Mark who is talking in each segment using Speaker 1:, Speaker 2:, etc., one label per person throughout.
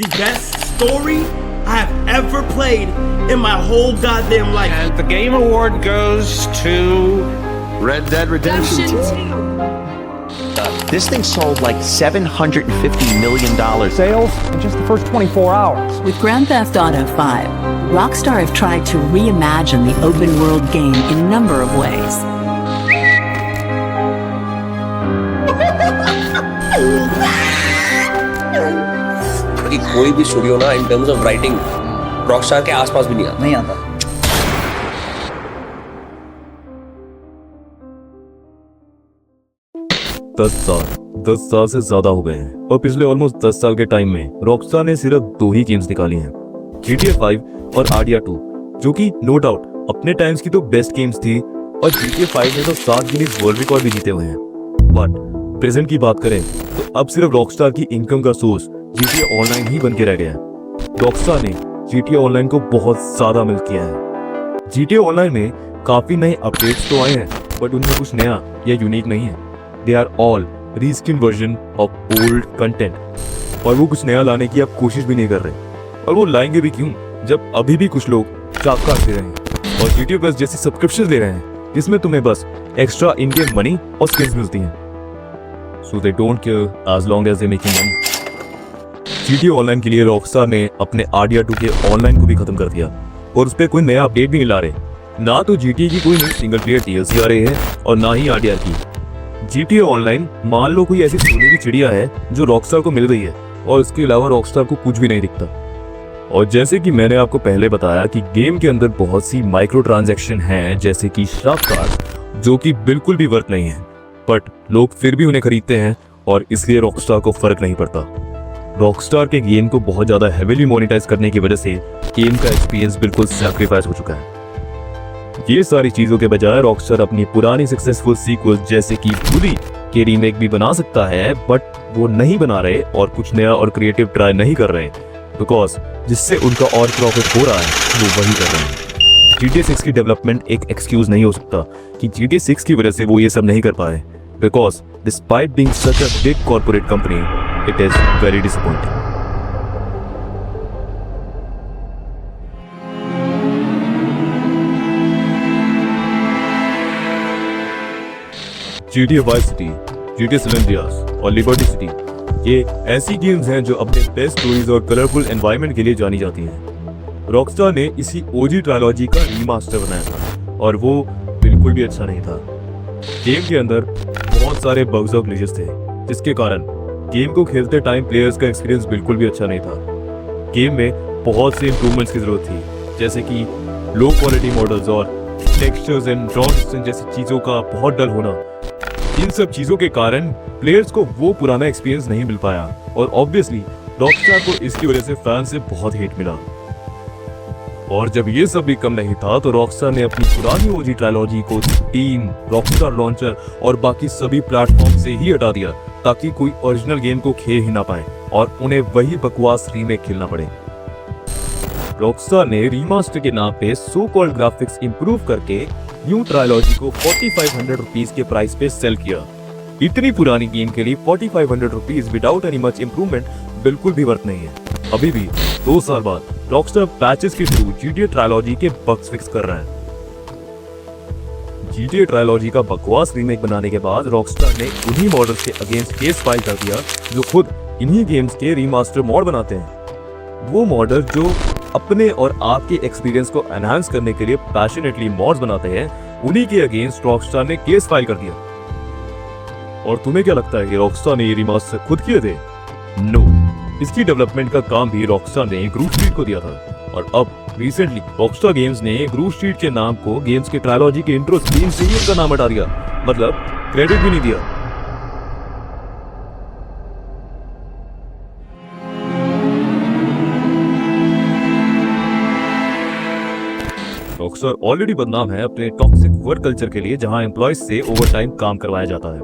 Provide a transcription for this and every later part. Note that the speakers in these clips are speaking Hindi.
Speaker 1: the best story I have ever played in my whole goddamn life.
Speaker 2: And the Game Award goes to
Speaker 3: Red Dead Redemption 2.
Speaker 4: This thing sold like $750 million.
Speaker 5: Sales in just the first 24 hours.
Speaker 6: With Grand Theft Auto 5, Rockstar have tried to reimagine the open world game in a number of ways.
Speaker 7: कि कोई भी स्टूडियो ना in terms of writing Rockstar के आसपास भी नहीं आता।
Speaker 8: 10 साल से ज्यादा हो गए हैं और पिछले ऑलमोस्ट 10 साल के टाइम में रॉकस्टार ने सिर्फ 2 ही गेम्स निकाली हैं, GTA 5 और RDR 2, जो कि नो डाउट अपने टाइम्स की तो बेस्ट गेम्स थी और GTA 5 ने तो 7 गिनीज वर्ल्ड रिकॉर्ड भी जीते हुए हैं। बट प्रेजेंट की बात करें तो अब सिर्फ रॉकस्टार की इनकम का सोर्स GTA ऑनलाइन ही बन के रह गया है। रॉकस्टार ने GTA ऑनलाइन को बहुत ज्यादा मिल्क किया है। GTA ऑनलाइन में काफी नए अपडेट्स तो आए हैं, बट उनमें कुछ नया या यूनिक नहीं है। They are all reskin version of old content, और वो कुछ नया लाने की आप कोशिश भी नहीं कर रहे। और वो लाएंगे भी क्यों, जब अभी भी कुछ लोग चाक काट दे रहे हैं और GTA प्लस जैसी सब्सक्रिप्शन दे रहे हैं जिसमें तुम्हें बस एक्स्ट्रा इन गेम मनी और स्किन्स मिलती हैं। So they don't care as long as they making money. GTA online के लिए रॉकस्टार ने अपने RDR 2 के ऑनलाइन को भी खत्म कर दिया और उस पर कोई नया अपडेट भी नहीं ला रहे। ना तो GTA की कोई नई सिंगल प्लेयर DLC आ रही है और ना ही RDR की। GTA ऑनलाइन मान लो कोई ऐसी सोने की चिड़िया है जो रॉकस्टार को मिल गई है और इसके अलावा रॉकस्टार को कुछ भी नहीं दिखता। और जैसे कि मैंने आपको पहले बताया कि गेम के अंदर बहुत सी माइक्रो ट्रांजैक्शन हैं, जैसे कि श्राप कार्ड, जो कि बिल्कुल भी वर्थ नहीं है, बट लोग फिर भी उन्हें खरीदते हैं और इसलिए रॉकस्टार को फर्क नहीं पड़ता। रॉकस्टार के गेम को बहुत ज्यादा हेवीली मोनेटाइज करने की वजह से गेम का एक्सपीरियंस बिल्कुल सैक्रिफाइस हो चुका है। ये सारी चीजों के बजाय रॉकस्टार अपनी पुरानी सक्सेसफुल सीक्वल जैसे कि बुली के रीमेक भी बना सकता है, बट वो नहीं बना रहे और कुछ नया और क्रिएटिव ट्राई नहीं कर रहे, बिकॉज जिससे उनका और प्रॉफिट हो रहा है वो वही कर रहे हैं। GTA 6 की डेवलपमेंट एक एक्सक्यूज नहीं हो सकता कि GTA 6 की वजह से वो ये सब नहीं कर पाए, because despite being such a big corporate company, it is very disappointing. GTA Vice City, GTA San Andreas और Liberty City, ये ऐसी गेम्स हैं जो अपने बेस्ट स्टोरीज और कलरफुल एनवायरनमेंट के लिए जानी जाती हैं। रॉकस्टार ने इसी OG ट्रायलॉजी का रीमास्टर बनाया था और वो बिल्कुल भी अच्छा नहीं था। गेम के अंदर बहुत सारे बग्स और ग्लिचेस थे, जिसके कारण गेम को खेलते टाइम प्लेयर्स का एक्सपीरियंस बिल्कुल भी अच्छा नहीं था। गेम में बहुत से इंप्रूवमेंट्स की जरूरत थी, जैसे कि लो क्वालिटी मॉडल्स और टेक्सचर्स एंड ड्रॉन डिस्टेंस जैसी चीजों का बहुत डल होना। इन सब चीजों के कारण प्लेयर्स को वो पुराना एक्सपीरियंस नहीं मिल पाया और ऑब्वियसली रॉकस्टार को इसकी वजह से फैन से बहुत हेट मिला। और जब ये सब भी कम नहीं था तो रॉकस्टार ने अपनी पुरानी OG ट्रायलॉजी को टीम, रॉकस्टार लॉन्चर और बाकी सभी प्लेटफॉर्म से ही हटा दिया, ताकि कोई ओरिजिनल गेम को खेल ही ना पाए और उन्हें वही बकवास रीमेक खेलना पड़े। रॉकस्टार ने रीमास्टर के नाम पे सो कॉल्ड ग्राफिक्स इंप्रूव करके न्यू ट्रायलॉजी को 4500 रुपीज के प्राइस पे सेल किया। इतनी पुरानी गेम के लिए 4500 rupees without any much improvement बिल्कुल भी वर्थ नहीं है। अभी भी 2 साल बाद रॉकस्टार पैचेस के थ्रू GTA ट्रायलॉजी के बग्स फिक्स कर रहा है। GTA ट्रायलॉजी का बकवास रीमेक बनाने के बाद रॉकस्टार ने उन्हीं मॉडल्स के अगेंस्ट केस फाइल कर दिया जो खुद इन्हीं गेम्स के रीमास्टर मॉड बनाते हैं। वो मॉडल जो अपने और आपके एक्सपीरियंस को एनहांस करने के लिए पैशनेटली मॉड्स बनाते हैं, उन्हीं के अगेंस्ट रॉकस्टार ने केस फाइल कर दिया। और तुम्हें क्या लगता है कि रॉकस्टार ने ये रीमास्टर खुद किए थे? नो, इसकी डेवलपमेंट का काम भी रॉकस्टार ने ग्रूव स्ट्रीट को दिया था। और अब रिसेंटली रॉकस्टार गेम्स ने ग्रूव स्ट्रीट के नाम को गेम्स के ट्रायलॉजी के इंट्रो स्क्रीन से ही उनका नाम हटा दिया, मतलब क्रेडिट भी नहीं दिया। रॉकस्टार ऑलरेडी बदनाम है अपने टॉक्सिक वर्क कल्चर के लिए, जहां एम्प्लॉयज से ओवरटाइम काम करवाया जाता है।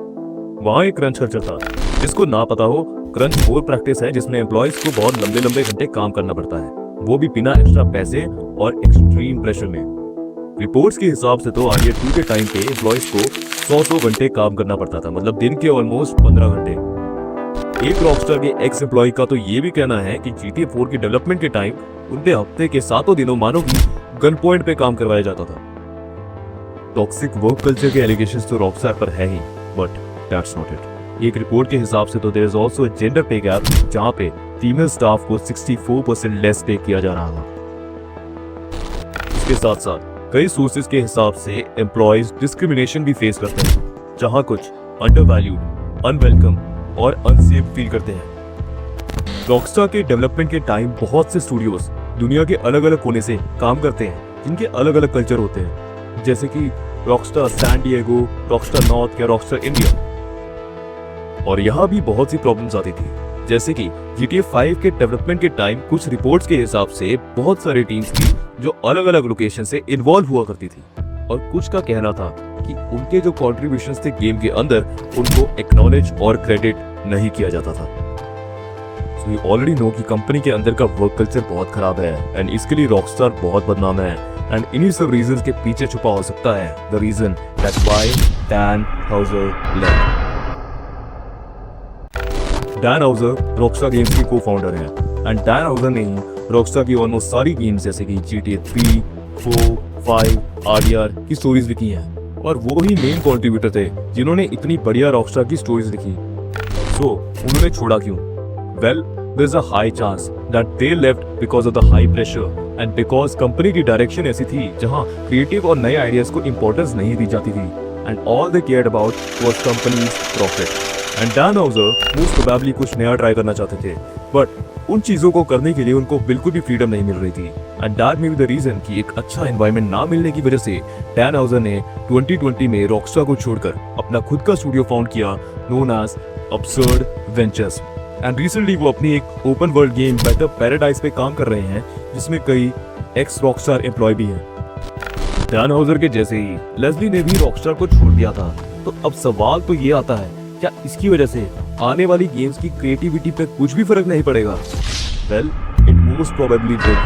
Speaker 8: वहां एक क्रंच कल्चर था, जिसको ना पता हो, क्रंच वो प्रैक्टिस है जिसमें एम्प्लॉयज को बहुत लंबे लंबे घंटे काम करना पड़ता है, वो भी बिना एक्स्ट्रा पैसे और एक्सट्रीम प्रेशर में। रिपोर्ट्स के हिसाब से तो RDR 2 के टाइम पे एम्प्लॉयज को 100 घंटे काम करना पड़ता था, मतलब दिन के ऑलमोस्ट 15 घंटे। एक रॉकस्टार के एक्स एम्प्लॉय का तो ये भी कहना है कि GTA 4 के डेवलपमेंट के टाइम उनके हफ्ते के 7 दिनों मानव की गन पॉइंट पे काम करवाया जाता था। टॉक्सिक वर्क कल्चर के एलिगेशंस तो रॉकस्टार पर है ही, बट दैट्स नॉट इट। एक रिपोर्ट के हिसाब से तो there is also a gender pay gap, जहां पे फीमेल स्टाफ को 64% लेस पे किया जा रहा था। इसके साथ साथ कई सोर्सेज के हिसाब से एम्प्लॉयज डिस्क्रिमिनेशन भी फेस करते हैं, जहां कुछ अंडरवैल्यूड, अनवेलकम और अनसेफ फील करते हैं। रॉकस्टार के डेवलपमेंट के टाइम बहुत से स्टूडियोज दुनिया के अलग अलग कोने से काम करते हैं, जिनके अलग अलग कल्चर होते हैं, जैसे कि Rockstar San Diego, Rockstar North या रॉकस्टार इंडिया। और यहाँ भी बहुत सी प्रॉब्लम्स आती थी, जैसे कि GTA 5 के डेवलपमेंट के टाइम कुछ रिपोर्ट्स के हिसाब से बहुत सारी टीम्स थी जो अलग अलग लोकेशन से इन्वॉल्व हुआ करती थी, और कुछ का कहना था कि उनके जो कॉन्ट्रीब्यूशंस थे गेम के अंदर उनको एक्नॉलेज और क्रेडिट नहीं किया जाता था। सो यू ऑलरेडी नो कि कंपनी के अंदर का वर्क कल्चर बहुत खराब है, एंड इसके लिए रॉकस्टार बहुत बदनाम है, एंड इन्हीं सब रीजंस के पीछे छुपा हो सकता है the reason that why Dan Houser left. Dan Houser Rockstar Games के को-फाउंडर हैं, एंड डैन हाउजर ने ही रॉकस्टार की ऑलमोस्ट सारी गेम्स जैसे कि GTA 3, 4, 5, RDR की स्टोरीज लिखी हैं, और वो ही मेन कंट्रीब्यूटर थे जिन्होंने इतनी बढ़िया रॉकस्टार की स्टोरीज लिखी। सो उन्होंने छोड़ा क्यों? Well, there's a high chance that they left because of the high pressure and because company की डायरेक्शन ऐसी थी जहां क्रिएटिव और नए आइडियाज को इंपॉर्टेंस नहीं दी जाती थी, and all they cared about was company's profit. And Dan Houser most probably कुछ नया ट्राई करना चाहते थे, बट उन चीजों को करने के लिए उनको बिल्कुल भी फ्रीडम नहीं मिल रही थी, and that may be the reason कि एक अच्छा एनवायरनमेंट ना मिलने की वजह से Dan Houser ने 2020 में रॉकस्टार को छोड़कर अपना खुद का स्टूडियो फाउंड किया, known as Absurd Ventures. And recently वो अपनी एक open world game better paradise पे काम कर रहे हैं, जिसमें कई एक्स रॉकस्टार एम्प्लॉय भी हैं। डैन हाउजर के जैसे ही लेस्ली ने भी रॉकस्टार को छोड़ दिया था, तो अब सवाल तो ये आता है, क्या इसकी वजह से आने वाली गेम्स की क्रिएटिविटी पे कुछ भी फर्क नहीं पड़ेगा? Well, it most probably did.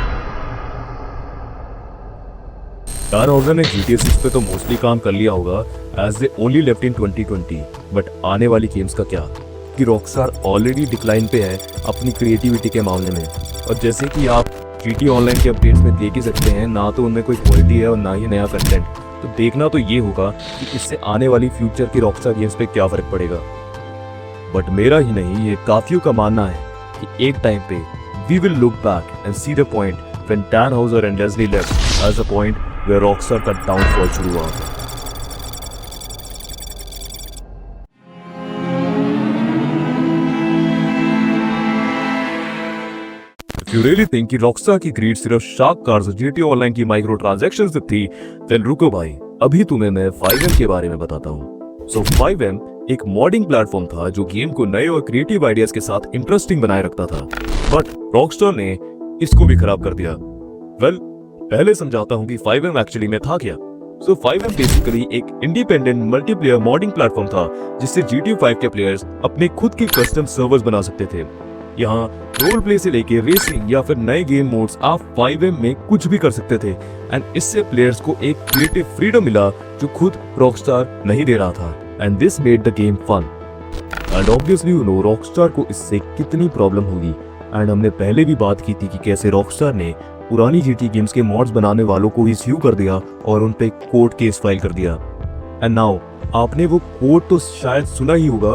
Speaker 8: Dan Houser ने GTA 6 पे तो मोस्टली काम कर लिया होगा, as they only left in 2020, but आने वाली गेम्स का क्या? कि रॉकस्टार ऑलरेडी डिक्लाइन पे है अपनी क्रिएटिविटी के मामले में, और जैसे कि आप GTA ऑनलाइन के अपडेट्स में देख ही सकते हैं, ना तो उनमें कोई क्वालिटी है और ना ही नया कंटेंट। तो देखना तो ये होगा कि इससे आने वाली फ्यूचर की रॉकस्टार गेम्स पे क्या फर्क पड़ेगा। बट मेरा ही नहीं, ये काफियों का मानना है कि एक टाइम पे we will look back and see the point when Dan Houser and Leslie left as a point where Rockstar का डाउनफॉल शुरू हुआ। If you really think कि रॉकस्टार की ग्रीड सिर्फ शार्क कार्स और GTA ऑनलाइन की माइक्रो ट्रांजैक्शंस से थी, then रुको भाई, अभी तुम्हें मैं 5M के बारे में बताता हूँ। So 5M एक मॉडिंग प्लेटफॉर्म था जो गेम को नए और क्रिएटिव आइडियाज के साथ इंटरेस्टिंग बनाए रखता था, बट रॉकस्टार ने इसको भी खराब कर दिया। वेल, पहले समझाता हूँ कि 5M एक्चुअली में था क्या। So 5M बेसिकली एक इंडिपेंडेंट मल्टीप्लेयर मॉडिंग प्लेटफॉर्म था, जिससे GTA 5 के प्लेयर्स अपने खुद के कस्टम सर्वर्स बना सकते थे। यहाँ रोल प्ले से लेके रेसिंग या फिर नए गेम मोड्स आप 5M में कुछ भी कर सकते थे, एंड इससे प्लेयर्स को एक क्रिएटिव फ्रीडम मिला जो खुद रॉकस्टार नहीं दे रहा था, and this made the game fun. And obviously you know Rockstar को इससे कितनी प्रॉब्लम होगी, एंड हमने पहले भी बात की थी कि कैसे रॉकस्टार ने पुरानी GTA गेम्स के मॉड्स बनाने वालों को ही स्यू कर दिया और उन पे कोर्ट केस फाइल कर दिया। एंड नाउ आपने वो कोर्ट तो शायद सुना ही होगा,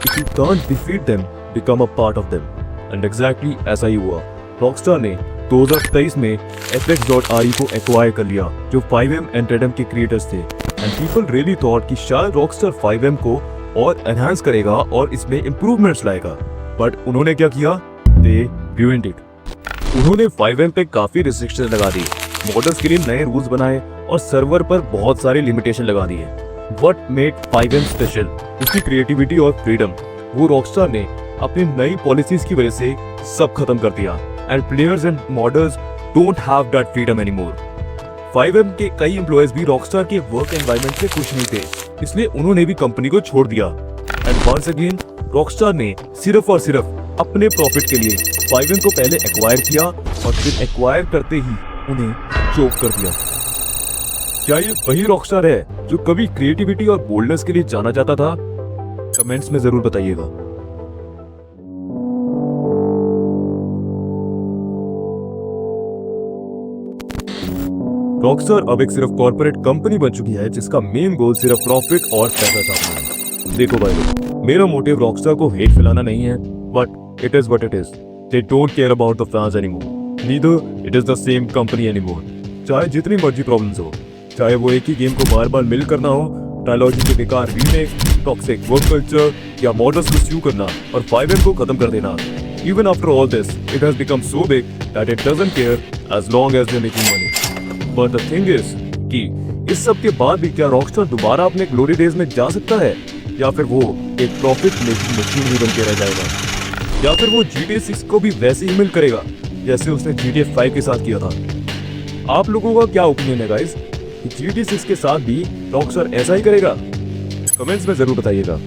Speaker 8: if you can't defeat them become a part of them. And exactly ऐसा ही हुआ। रॉकस्टार ने 2023 में FX.RE को एक्वायर कर लिया, जो 5M एंड रेडम के क्रिएटर्स थे, एंड पीपल रियली थॉट कि शायद रॉकस्टार 5M को और एनहांस करेगा और इसमें इंप्रूवमेंट्स लाएगा, बट उन्होंने क्या किया? दे ruined it। उन्होंने 5M पे काफी रिस्ट्रिक्शंस लगा दी, मॉडल्स के लिए नए रूल्स बनाए और सर्वर पर बहुत सारे लिमिटेशन लगा दिए। What made 5M special? उसकी क्रिएटिविटी और फ्रीडम। वो रॉकस्टार ने अपनी नई पॉलिसीज की वजह से सब खत्म कर दिया, and players and modders don't have that freedom anymore. 5M के कई एम्प्लॉयज भी रॉकस्टार के वर्क एनवायरनमेंट से खुश नहीं थे, इसलिए उन्होंने भी कंपनी को छोड़ दिया। एंड वंस अगेन रॉकस्टार ने सिर्फ और सिर्फ अपने प्रॉफिट के लिए 5M को पहले एक्वायर किया और फिर एक्वायर करते ही उन्हें चोक कर दिया। क्या ये वही रॉकस्टार है जो कभी क्रिएटिविटी और बोल्डनेस के लिए जाना जाता था? कमेंट्स में जरूर बताइएगा। रॉकस्टार अब एक सिर्फ कॉर्पोरेट कंपनी बन चुकी है जिसका मेन गोल सिर्फ प्रॉफिट और पैसा चाहता है। देखो भाई, मेरा मोटिव रॉकस्टार को हेट फैलाना नहीं है, but it is what it is. They don't care about the fans anymore, neither it is the same company anymore. चाहे जितनी मर्जी प्रॉब्लम्स हो, चाहे वो एक ही गेम को बार बार मिल करना हो, ट्रायलॉजी के बेकार रीमेक, टॉक्सिक वर्क कल्चर या मॉडल्स को स्यू करना और 5M को खत्म कर देना। Even after all this, it has become so big that it doesn't care as long as they're making money. But the thing is कि इस सब के बाद भी क्या रॉकस्टार दोबारा अपने ग्लोरी डेज में जा सकता है, या फिर वो एक प्रॉफिट मेकिंग मशीन ही बन के रह जाएगा, या फिर वो GTA 6 को भी वैसे ही मिल करेगा जैसे उसने GTA 5 के साथ किया था। आप लोगों का क्या ओपिनियन है गाइस कि GTA 6 के साथ भी रॉकस्टार ऐसा ही करेगा? कमेंट्स में जरूर बताइएगा।